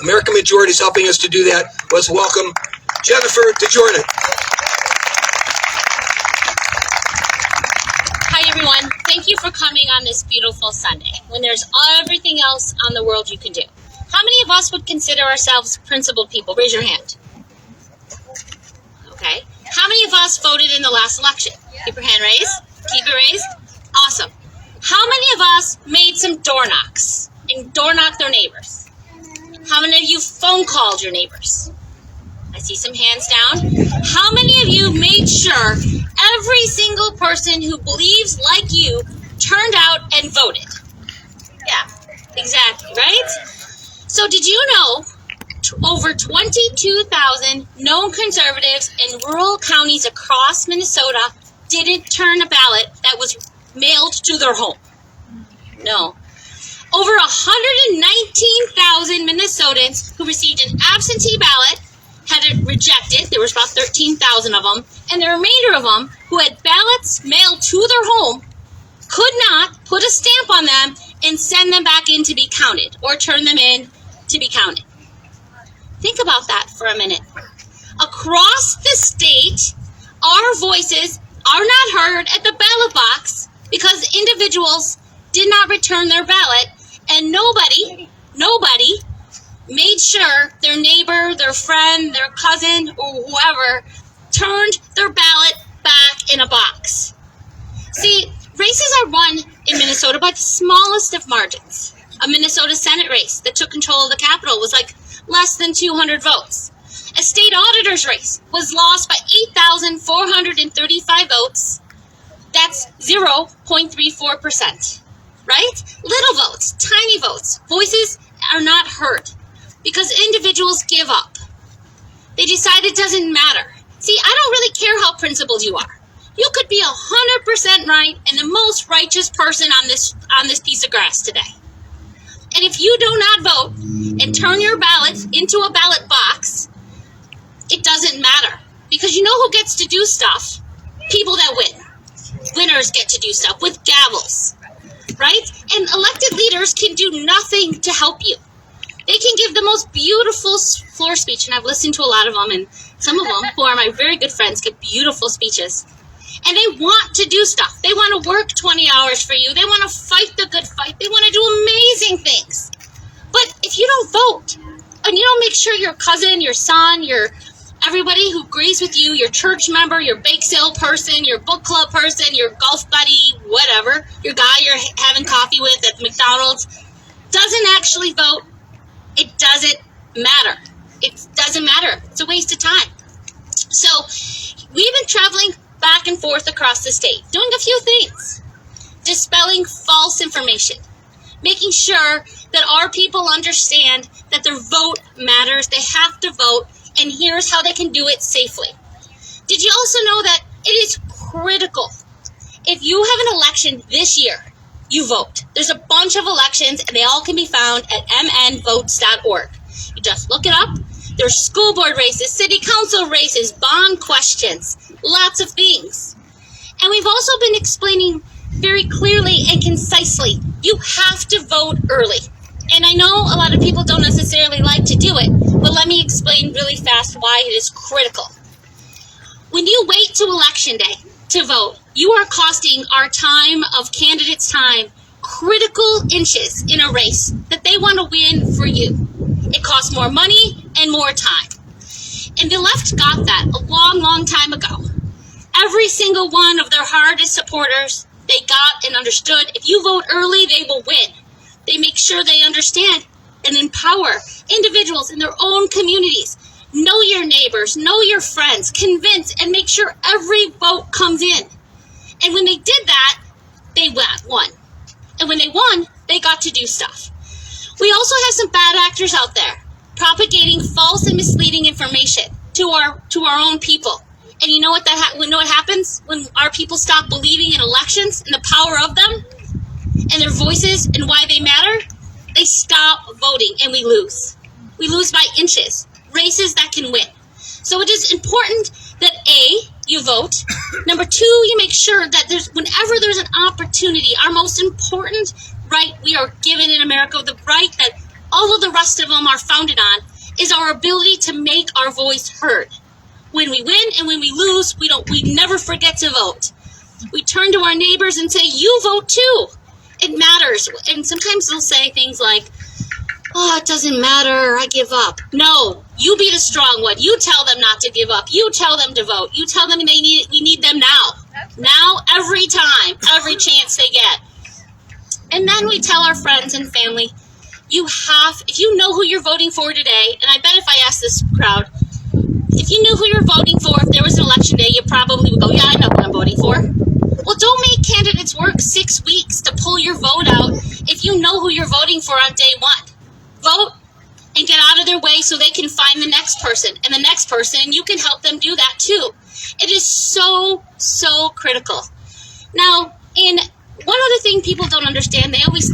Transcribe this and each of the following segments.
American Majority is helping us to do that. Let's welcome Jennifer DeJournett. Hi, everyone. Thank you for coming on this beautiful Sunday when there's everything else on the world you can do. How many of us would consider ourselves principled people? Raise your hand. Okay. How many of us voted in the last election? Keep your hand raised. Keep it raised. Awesome. How many of us made some door knocks and door knocked their neighbors? How many of you phone called your neighbors? I see some hands down. How many of you made sure every single person who believes like you turned out and voted? Yeah, exactly, right? So did you know over 22,000 known conservatives in rural counties across Minnesota didn't turn a ballot that was mailed to their home? No. Over 119,000 Minnesotans who received an absentee ballot had it rejected. There was about 13,000 of them. And the remainder of them who had ballots mailed to their home could not put a stamp on them and send them back in to be counted or turn them in to be counted. Think about that for a minute. Across the state, our voices are not heard at the ballot box because individuals did not return their ballot, and nobody made sure their neighbor, their friend, their cousin, or whoever turned their ballot back in a box. See, races are won in Minnesota by the smallest of margins. A Minnesota Senate race that took control of the Capitol was like less than 200 votes. A state auditor's race was lost by 8,435 votes. That's 0.34%, right? Little votes, tiny votes. Voices are not heard because individuals give up. They decide it doesn't matter. See, I don't really care how principled you are. You could be 100% right and the most righteous person on this piece of grass today. And if you do not vote and turn your ballot into a ballot box, it doesn't matter. Because you know who gets to do stuff? People that win. Winners get to do stuff with gavels, right? And elected leaders can do nothing to help you. They can give the most beautiful floor speech, and I've listened to a lot of them, and some of them, who are my very good friends, give beautiful speeches. And they want to do stuff. They want to work 20 hours for you. They want to fight the good fight. They want to do amazing things. But if you don't vote, and you don't make sure your cousin, your son, everybody who agrees with you, your church member, your bake sale person, your book club person, your golf buddy, whatever, your guy you're having coffee with at McDonald's, doesn't actually vote, it doesn't matter. It doesn't matter. It's a waste of time. So we've been traveling back and forth across the state, doing a few things. Dispelling false information. Making sure that our people understand that their vote matters. They have to vote, and here's how they can do it safely. Did you also know that it is critical? If you have an election this year, you vote. There's a bunch of elections, and they all can be found at mnvotes.org. You just look it up. There's school board races, city council races, bond questions, lots of things. And we've also been explaining very clearly and concisely, you have to vote early. And I know a lot of people don't necessarily like to do it, but let me explain really fast why it is critical. When you wait to election day to vote, you are costing our time of candidates' time critical inches in a race that they want to win for you. It costs more money and more time. And the left got that a long, long time ago. Every single one of their hardest supporters, they got and understood if you vote early, they will win. They make sure they understand and empower individuals in their own communities. Know your neighbors, know your friends, convince and make sure every vote comes in. And when they did that, they won. And when they won, they got to do stuff. We also have some bad actors out there propagating false and misleading information to our own people. And you know what what happens when our people stop believing in elections and the power of them and their voices and why they matter? They stop voting and we lose. We lose by inches. Races that can win. So it is important that A, you vote. Number two, you make sure that whenever there's an opportunity, our most important right we are given in America, the right that all of the rest of them are founded on is our ability to make our voice heard. When we win and when we lose, we never forget to vote. We turn to our neighbors and say, you vote too. It matters. And sometimes they'll say things like, oh, it doesn't matter, I give up. No, you be the strong one. You tell them not to give up. You tell them to vote. You tell them we need them now. Now, every time, every chance they get. And then we tell our friends and family, if you know who you're voting for today, and I bet if I asked this crowd, if you knew who you're voting for, if there was an election day, you probably would go, yeah, I know who I'm voting for. Well, don't make candidates work 6 weeks to pull your vote out if you know who you're voting for on day one. Vote and get out of their way so they can find the next person and the next person, and you can help them do that too. It is so, so critical. Now, one other thing people don't understand, they always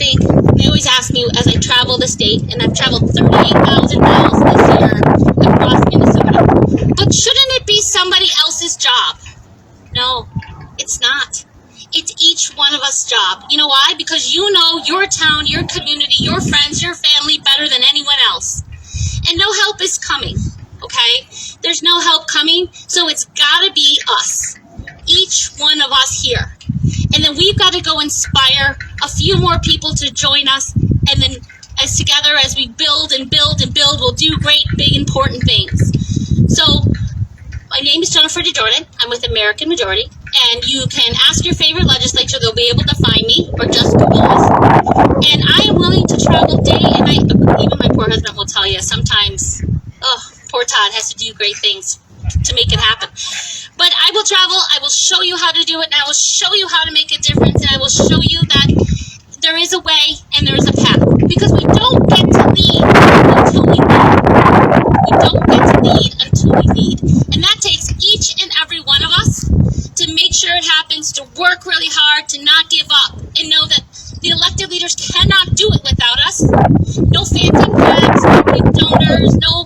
ask me as I travel the state, and I've traveled 38,000 miles this year across Minnesota, but shouldn't it be somebody else's job? No, it's not. It's each one of us' job. You know why? Because you know your town, your community, your friends, your family better than anyone else. And no help is coming, okay? There's no help coming, so it's got to be us. Each one of us here. And then we've got to go inspire a few more people to join us, and then as we build and build and build, we'll do great, big, important things. So, my name is Jennifer DeJournett. I'm with American Majority, and you can ask your favorite legislature. They'll be able to find me, or just Google us. And I am willing to travel day and night. Even my poor husband will tell you sometimes, poor Todd has to do great things to make it happen. But I will travel, I will show you how to do it, and I will show you how to make a difference, and I will show you that there is a way and there is a path. Because we don't get to lead until we lead. We don't get to lead until we lead. And that takes each and every one of us to make sure it happens, to work really hard, to not give up, and know that the elected leaders cannot do it without us. No phantom flags, no big donors, no